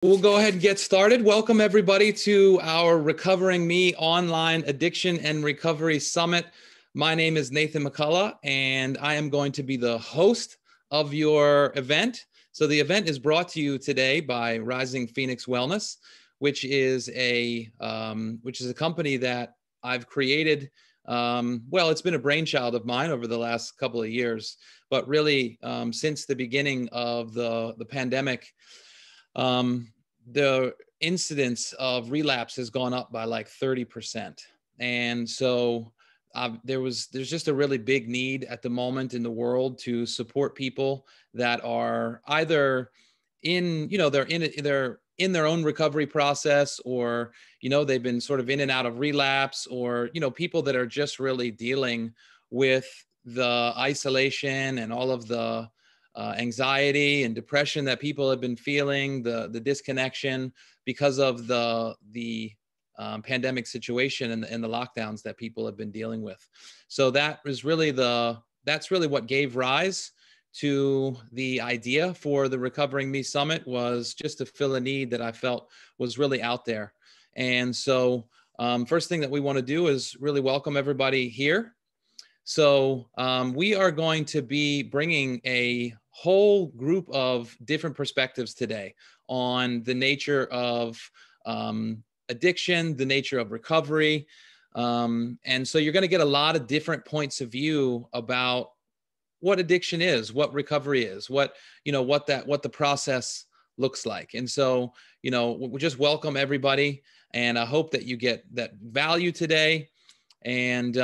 We'll go ahead and get started. Welcome everybody to our Recovering Me Online Addiction and Recovery Summit. My name is Nathan McCullough, and I am going to be the host of your event. So the event is brought to you today by Rising Phoenix Wellness, which is a company that I've created. Well, it's been a brainchild of mine over the last couple of years, but really since the beginning of the pandemic. The incidence of relapse has gone up by like 30%. And so there's just a really big need at the moment in the world to support people that are either they're in their own recovery process, or, they've been sort of in and out of relapse, or, people that are just really dealing with the isolation and all of the anxiety and depression that people have been feeling, the disconnection because of the pandemic situation and the lockdowns that people have been dealing with. So that's really what gave rise to the idea for the Recovering Me Summit, was just to fill a need that I felt was really out there. And so first thing that we want to do is really welcome everybody here. So we are going to be bringing a whole group of different perspectives today on the nature of addiction, the nature of recovery. And so you're going to get a lot of different points of view about what addiction is, what recovery is, what the process looks like. And so, we just welcome everybody, and I hope that you get that value today. And,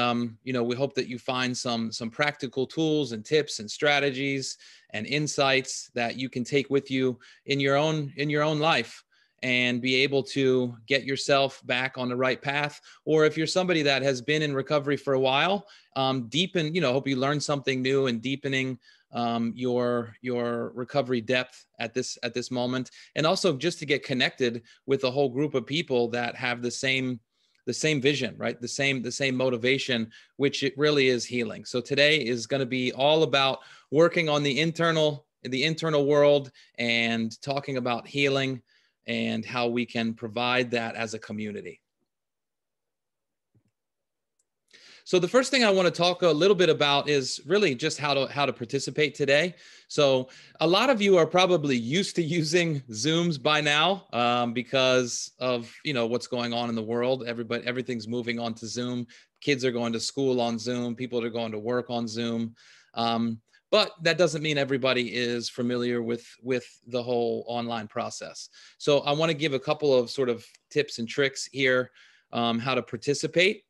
we hope that you find some practical tools and tips and strategies and insights that you can take with you in your own life and be able to get yourself back on the right path. Or if you're somebody that has been in recovery for a while, deepen, hope you learn something new and deepening your recovery depth at this moment. And also just to get connected with a whole group of people that have the same vision, right? The same motivation, which it really is healing. So today is going to be all about working on the internal world and talking about healing and how we can provide that as a community. So the first thing I want to talk a little bit about is really just how to participate today. So a lot of you are probably used to using Zooms by now because of what's going on in the world. Everything's moving on to Zoom. Kids are going to school on Zoom. People are going to work on Zoom. But that doesn't mean everybody is familiar with the whole online process. So I want to give a couple of sort of tips and tricks here how to participate.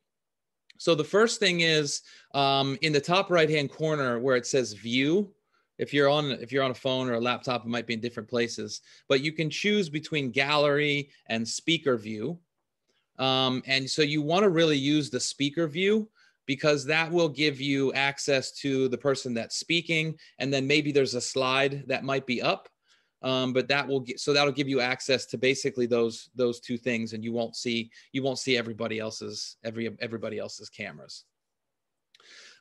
So the first thing is in the top right-hand corner where it says view. If you're on a phone or a laptop, it might be in different places, but you can choose between gallery and speaker view. And so you want to really use the speaker view because that will give you access to the person that's speaking. And then maybe there's a slide that might be up. But that'll give you access to basically those two things, and you won't see everybody else's cameras.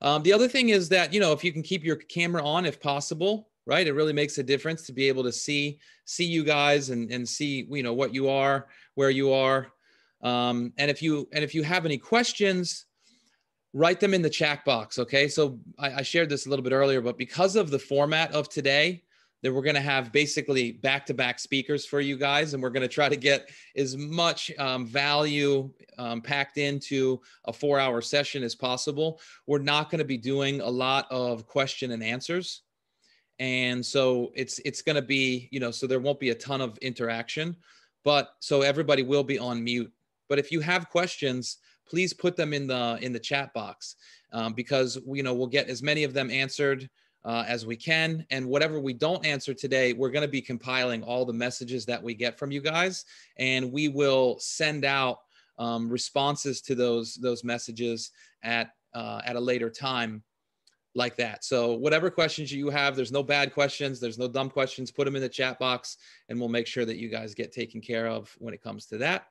The other thing is that if you can keep your camera on, if possible, right, it really makes a difference to be able to see you guys and see what you are, where you are, and if you have any questions, write them in the chat box. Okay, so I shared this a little bit earlier, but because of the format of today, that we're going to have basically back-to-back speakers for you guys, and we're going to try to get as much value packed into a 4-hour session as possible. We're not going to be doing a lot of question and answers, and so it's going to be so there won't be a ton of interaction, but so everybody will be on mute. But if you have questions, please put them in the chat box because we'll get as many of them answered as we can. And whatever we don't answer today, we're going to be compiling all the messages that we get from you guys, and we will send out responses to those messages at a later time like that. So whatever questions you have, there's no bad questions, there's no dumb questions, put them in the chat box, and we'll make sure that you guys get taken care of when it comes to that.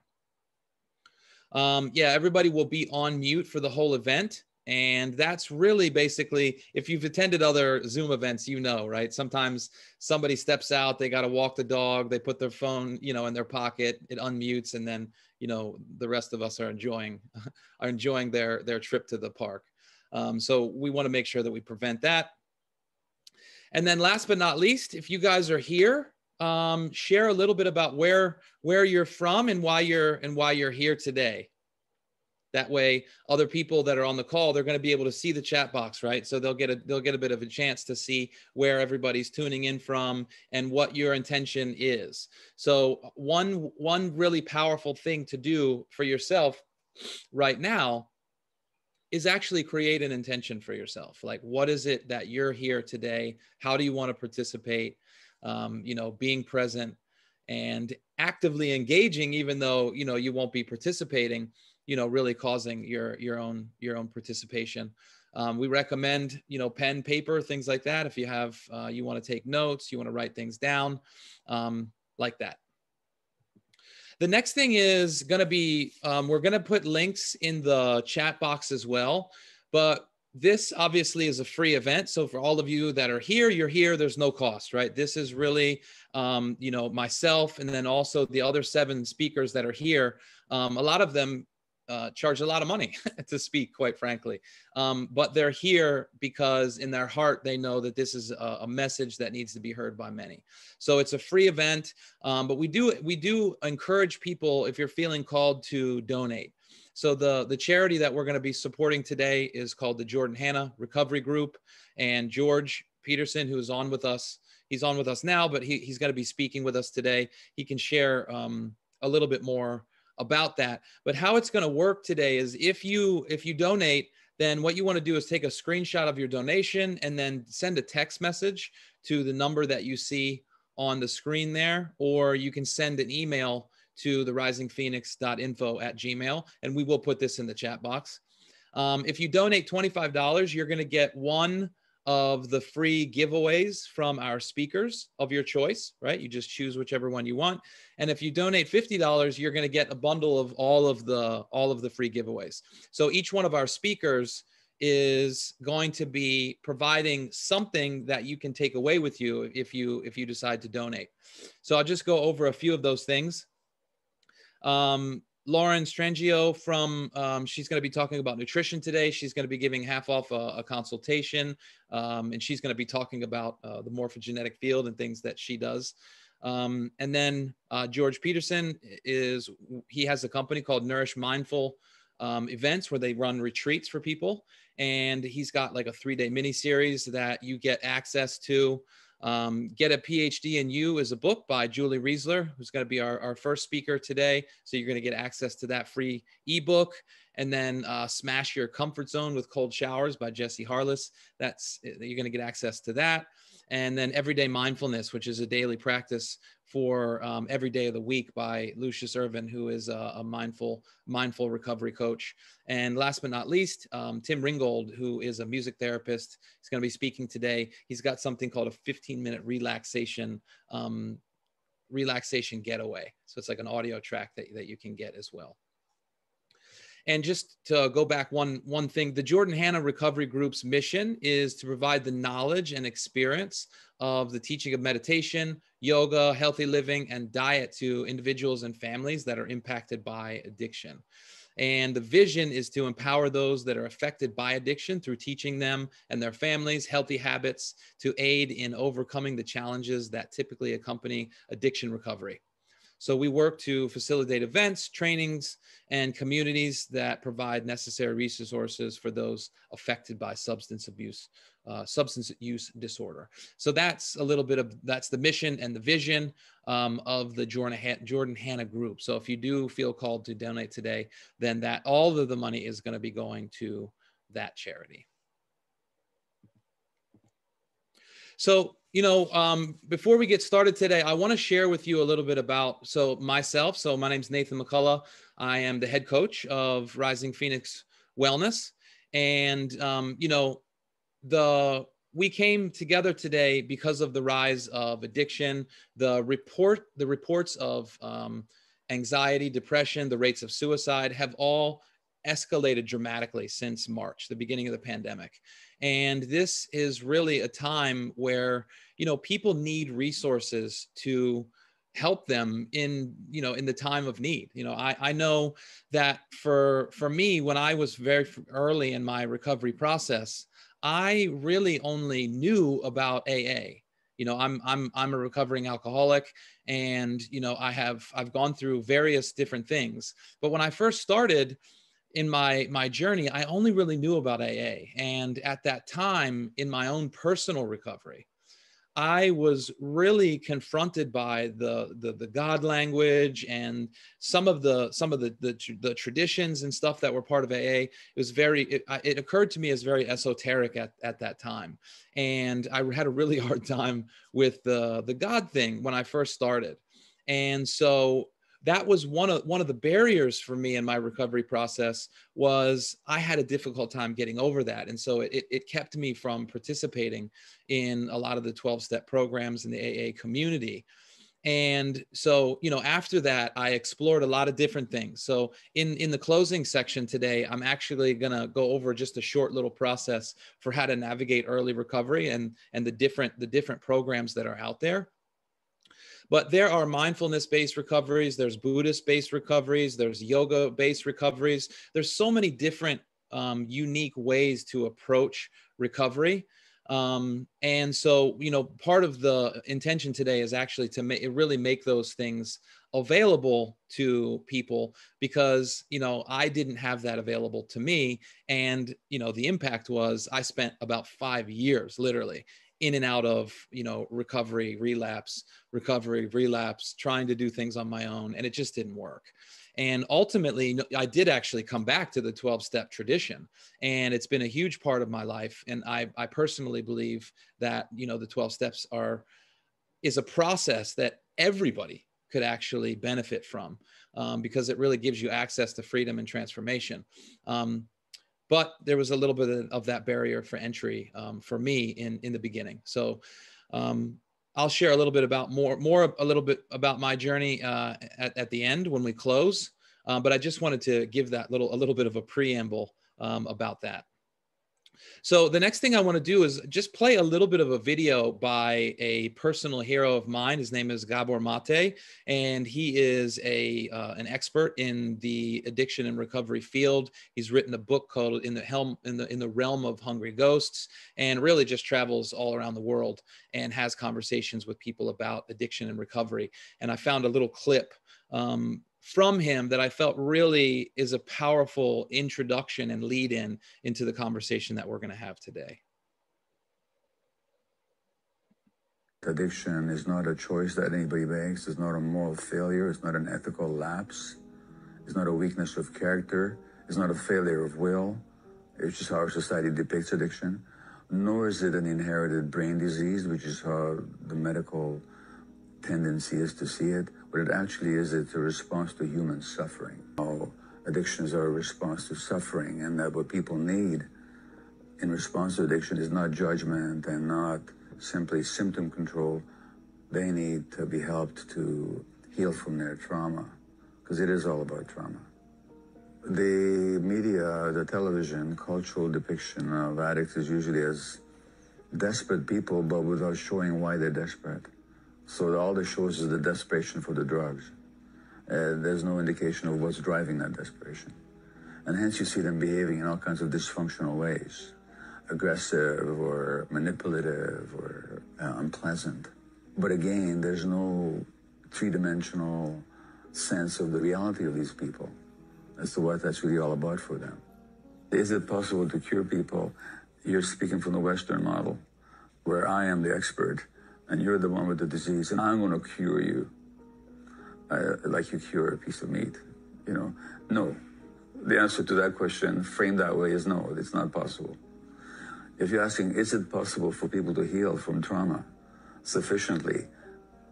Yeah, everybody will be on mute for the whole event. And that's really basically, if you've attended other Zoom events, you know, right? Sometimes somebody steps out, they got to walk the dog, they put their phone, you know, in their pocket, it unmutes, and then, you know, the rest of us are enjoying their trip to the park. So we want to make sure that we prevent that. And then last but not least, if you guys are here, share a little bit about where you're from and why you're here today. That way, other people that are on the call, they're going to be able to see the chat box, right? So they'll get a bit of a chance to see where everybody's tuning in from and what your intention is. So one really powerful thing to do for yourself right now is actually create an intention for yourself. Like, what is it that you're here today? How do you want to participate? You know, being present and actively engaging, even though, you know, you won't be participating, you know, really causing your own participation. We recommend, you know, pen, paper, things like that. If you have, you want to take notes, you want to write things down, like that. The next thing is going to be, we're going to put links in the chat box as well, but this obviously is a free event. So for all of you that are here, you're here, there's no cost, right? This is really, you know, myself, and then also the other 7 speakers that are here. A lot of them charge a lot of money to speak, quite frankly. But they're here because in their heart, they know that this is a message that needs to be heard by many. So it's a free event, but we do encourage people, if you're feeling called, to donate. So the charity that we're going to be supporting today is called the Jordan Hanna Recovery Group, and George Peterson, who is on with us, he's on with us now, but he's going to be speaking with us today. He can share a little bit more about that. But how it's going to work today is if you donate, then what you want to do is take a screenshot of your donation and then send a text message to the number that you see on the screen there, or you can send an email to therisingphoenix.info@gmail, and we will put this in the chat box. If you donate $25, you're going to get one of the free giveaways from our speakers of your choice, right? You just choose whichever one you want. And if you donate $50, you're going to get a bundle of all of the free giveaways. So each one of our speakers is going to be providing something that you can take away with you if you decide to donate. So I'll just go over a few of those things. Lauren Strangio from, she's going to be talking about nutrition today. She's going to be giving half off a consultation, and she's going to be talking about the morphogenetic field and things that she does. And then George Peterson he has a company called Nourish Mindful Events, where they run retreats for people. And he's got like a 3-day mini series that you get access to. Get a PhD in You is a book by Julie Riesler, who's going to be our first speaker today. So you're going to get access to that free ebook. And then Smash Your Comfort Zone with Cold Showers by Jesse Harless. You're going to get access to that. And then Everyday Mindfulness, which is a daily practice for every day of the week by Lucius Irvin, who is a mindful recovery coach. And last but not least, Tim Ringgold, who is a music therapist. He's going to be speaking today. He's got something called a 15-minute relaxation getaway. So it's like an audio track that you can get as well. And just to go back one thing, the Jordan Hanna Recovery Group's mission is to provide the knowledge and experience of the teaching of meditation, yoga, healthy living, and diet to individuals and families that are impacted by addiction. And the vision is to empower those that are affected by addiction through teaching them and their families healthy habits to aid in overcoming the challenges that typically accompany addiction recovery. So we work to facilitate events, trainings, and communities that provide necessary resources for those affected by substance use disorder. So that's a little bit that's the mission and the vision of the Jordan Hanna Group. So if you do feel called to donate today, then all of the money is going to be going to that charity. So, before we get started today, I want to share with you a little bit about myself. So my name's Nathan McCullough. I am the head coach of Rising Phoenix Wellness. And, we came together today because of the rise of addiction, the reports of anxiety, depression, the rates of suicide have all escalated dramatically since March, the beginning of the pandemic. And this is really a time where, people need resources to help them in the time of need. I know that for me, when I was very early in my recovery process, I really only knew about AA. I'm a recovering alcoholic, and I've gone through various different things. But when I first started in my journey, I only really knew about AA. And at that time, in my own personal recovery, I was really confronted by the God language and some of the traditions and stuff that were part of AA. It occurred to me as very esoteric at that time, and I had a really hard time with the God thing when I first started, and so that was one of the barriers for me in my recovery process. Was I had a difficult time getting over that, and so it kept me from participating in a lot of the 12-step programs in the AA community. And so, after that, I explored a lot of different things. So in the closing section today, I'm actually going to go over just a short little process for how to navigate early recovery and the different programs that are out there. But there are mindfulness-based recoveries, there's Buddhist-based recoveries, there's yoga-based recoveries. There's so many different unique ways to approach recovery. And so, part of the intention today is actually to really make those things available to people, because, I didn't have that available to me. And, the impact was I spent about 5 years literally in and out of, recovery, relapse, trying to do things on my own. And it just didn't work. And ultimately, I did actually come back to the 12-step tradition, and it's been a huge part of my life. And I personally believe that, the 12 steps is a process that everybody could actually benefit from, because it really gives you access to freedom and transformation. But there was a little bit of that barrier for entry for me in the beginning. So I'll share a little bit about a little bit about my journey at the end when we close. But I just wanted to give that a little bit of a preamble about that. So the next thing I want to do is just play a little bit of a video by a personal hero of mine. His name is Gabor Mate, and he is an expert in the addiction and recovery field. He's written a book called In the Realm of Hungry Ghosts, and really just travels all around the world and has conversations with people about addiction and recovery. And I found a little clip from him that I felt really is a powerful introduction and lead into the conversation that we're going to have today. Addiction is not a choice that anybody makes. It's not a moral failure. It's not an ethical lapse. It's not a weakness of character. It's not a failure of will. It's just how our society depicts addiction. Nor is it an inherited brain disease, which is how the medical tendency is to see it. What it actually is, it's a response to human suffering. Addictions are a response to suffering, and that what people need in response to addiction is not judgment and not simply symptom control. They need to be helped to heal from their trauma, because it is all about trauma. The media, the television, cultural depiction of addicts is usually as desperate people, but without showing why they're desperate. So all that shows is the desperation for the drugs. There's no indication of what's driving that desperation. And hence you see them behaving in all kinds of dysfunctional ways, aggressive or manipulative or unpleasant. But again, there's no three-dimensional sense of the reality of these people as to what that's really all about for them. Is it possible to cure people? You're speaking from the Western model, where I am the expert, and you're the one with the disease, and I'm going to cure you like you cure a piece of meat. No. The answer to that question, framed that way, is no, it's not possible. If you're asking, is it possible for people to heal from trauma sufficiently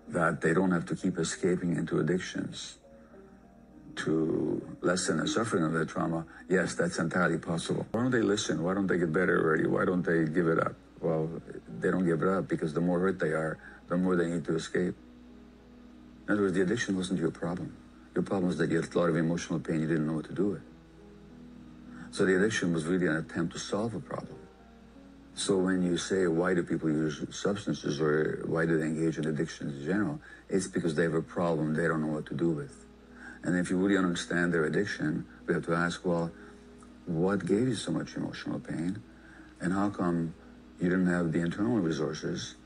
that they don't have to keep escaping into addictions to lessen the suffering of their trauma? Yes, that's entirely possible. Why don't they listen? Why don't they get better already? Why don't they give it up? Well, they don't give it up because the more hurt they are, the more they need to escape. In other words, the addiction wasn't your problem. Your problem was that you had a lot of emotional pain, you didn't know what to do with. So the addiction was really an attempt to solve a problem. So when you say, why do people use substances or why do they engage in addictions in general, it's because they have a problem they don't know what to do with. And if you really understand their addiction, we have to ask, well, what gave you so much emotional pain? And how come you didn't have the internal resources?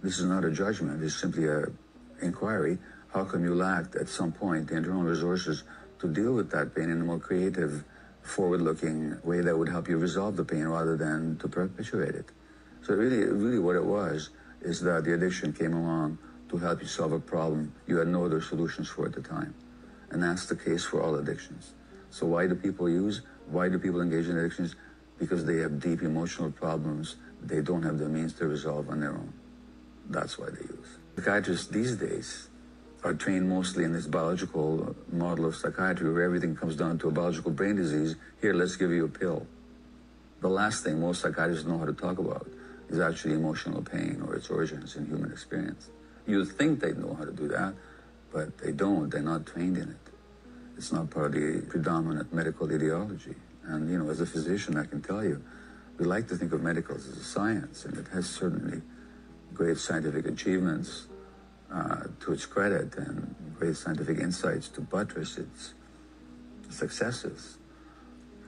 This is not a judgment, it's simply an inquiry. How come you lacked at some point the internal resources to deal with that pain in a more creative, forward-looking way that would help you resolve the pain rather than to perpetuate it? So really what it was is that the addiction came along to help you solve a problem you had no other solutions for at the time. And that's the case for all addictions. So why do people use? Why do people engage in addictions? Because they have deep emotional problems they don't have the means to resolve on their own. That's why they use. Psychiatrists these days are trained mostly in this biological model of psychiatry where everything comes down to a biological brain disease. Here, let's give you a pill. The last thing most psychiatrists know how to talk about is actually emotional pain or its origins in human experience. You think they know how to do that, but they don't. They're not trained in it. It's not part of the predominant medical ideology. And, you know, as a physician, I can tell you, we like to think of medicals as a science, and it has certainly great scientific achievements to its credit and great scientific insights to buttress its successes.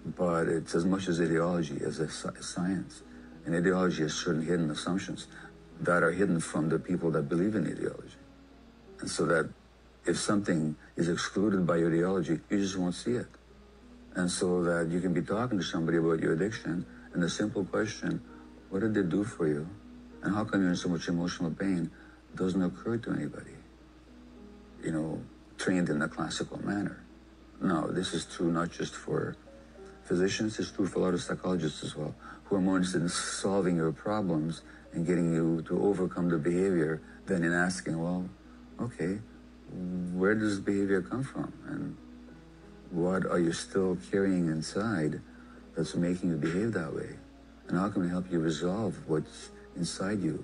But it's as much as ideology as a science. And ideology has certain hidden assumptions that are hidden from the people that believe in ideology. And so that if something is excluded by your ideology, you just won't see it. And so that you can be talking to somebody about your addiction, and the simple question, what did they do for you? And how come you're in so much emotional pain? Doesn't occur to anybody, you know, trained in a classical manner. No, this is true not just for physicians, it's true for a lot of psychologists as well, who are more interested in solving your problems and getting you to overcome the behavior than in asking, well, okay, where does behavior come from? And what are you still carrying inside that's making you behave that way? And how can we help you resolve what's inside you?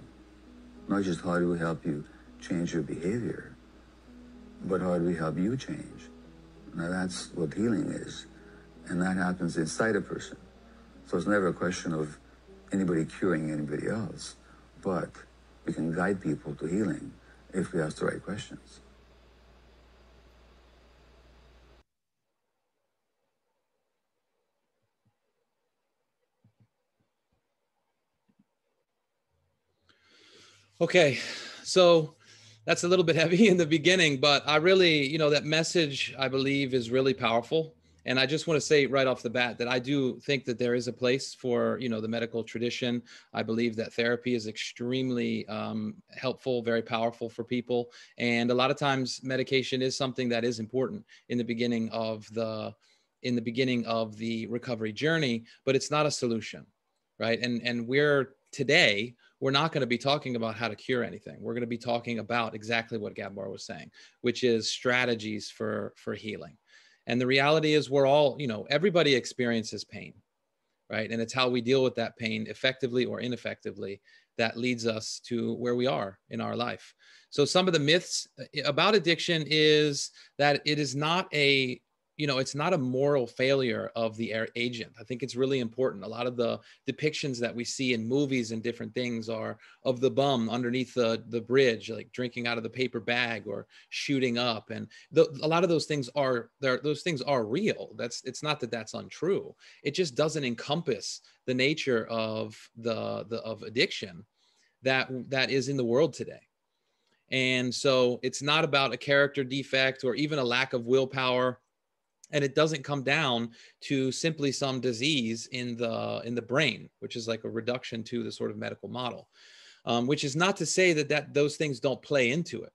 Not just how do we help you change your behavior, but how do we help you change? Now that's what healing is. And that happens inside a person. So it's never a question of anybody curing anybody else, but we can guide people to healing if we ask the right questions. Okay, so that's a little bit heavy in the beginning, but I really, you know, that message I believe is really powerful. And I just want to say right off the bat that I do think that there is a place for, you know, the medical tradition. I believe that therapy is extremely helpful, very powerful for people. And a lot of times medication is something that is important in the beginning of the recovery journey, but it's not a solution, right? And we're not going to be talking about how to cure anything. We're going to be talking about exactly what Gabor was saying, which is strategies for healing. And the reality is we're all, you know, everybody experiences pain, right? And it's how we deal with that pain effectively or ineffectively that leads us to where we are in our life. So some of the myths about addiction is that it is not a, you know, it's not a moral failure of the agent. I think it's really important. A lot of the depictions that we see in movies and different things are of the bum underneath the bridge, like drinking out of the paper bag or shooting up. And a lot of those things are there. Those things are real. It's not that that's untrue. It just doesn't encompass the nature of of addiction that is in the world today. And so it's not about a character defect or even a lack of willpower. And it doesn't come down to simply some disease in the brain, which is like a reduction to the sort of medical model, which is not to say that those things don't play into it.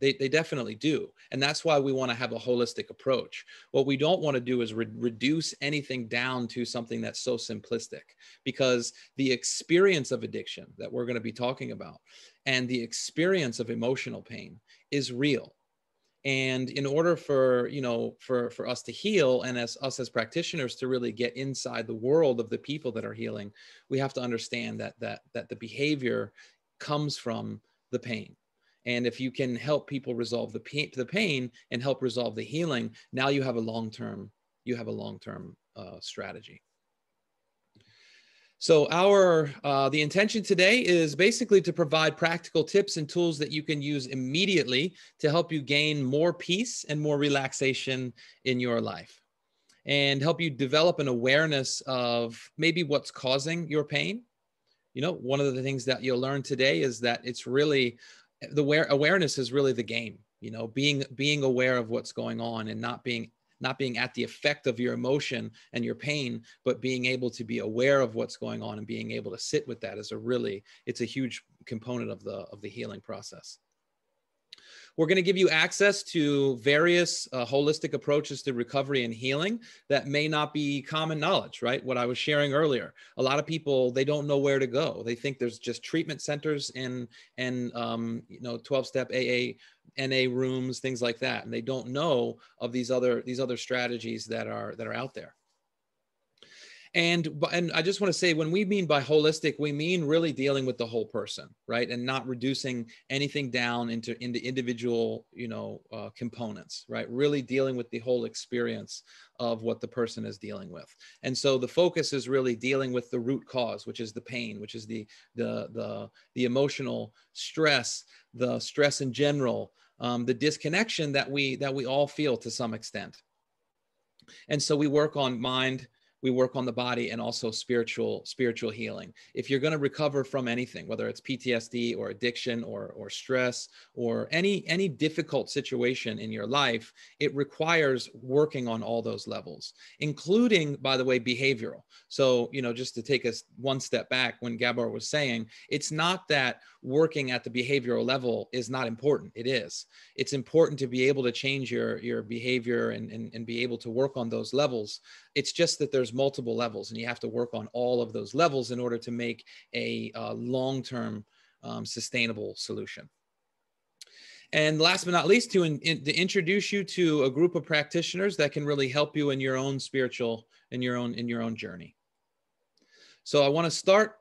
They definitely do. And that's why we want to have a holistic approach. What we don't want to do is reduce anything down to something that's so simplistic, because the experience of addiction that we're going to be talking about and the experience of emotional pain is real. And in order for, you know, for us to heal and us as practitioners to really get inside the world of the people that are healing, we have to understand that the behavior comes from the pain. And if you can help people resolve the pain and help resolve the healing, now you have a long-term strategy. So the intention today is basically to provide practical tips and tools that you can use immediately to help you gain more peace and more relaxation in your life, and help you develop an awareness of maybe what's causing your pain. One of the things that you'll learn today is that it's really awareness is really the game. Being aware of what's going on and not being at the effect of your emotion and your pain, but being able to be aware of what's going on and being able to sit with that it's a huge component of the healing process. We're going to give you access to various holistic approaches to recovery and healing that may not be common knowledge, right? What I was sharing earlier. A lot of people, they don't know where to go. They think there's just treatment centers and 12-step AA, NA rooms, things like that. And they don't know of these other strategies that are out there. And I just want to say, when we mean by holistic, we mean really dealing with the whole person, right? And not reducing anything down into individual, components, right? Really dealing with the whole experience of what the person is dealing with. And so the focus is really dealing with the root cause, which is the pain, which is the emotional stress, the stress in general, the disconnection that we all feel to some extent. And so we work on mind, we work on the body, and also spiritual healing. If you're going to recover from anything, whether it's PTSD or addiction or stress or any difficult situation in your life, it requires working on all those levels, including, by the way, behavioral. So, just to take us one step back, when Gabor was saying, it's not that working at the behavioral level is not important. It is. It's important to be able to change your behavior and be able to work on those levels. It's just that there's multiple levels, and you have to work on all of those levels in order to make a long-term sustainable solution. And last but not least, to introduce you to a group of practitioners that can really help you in your own spiritual, in your own journey. So I want to start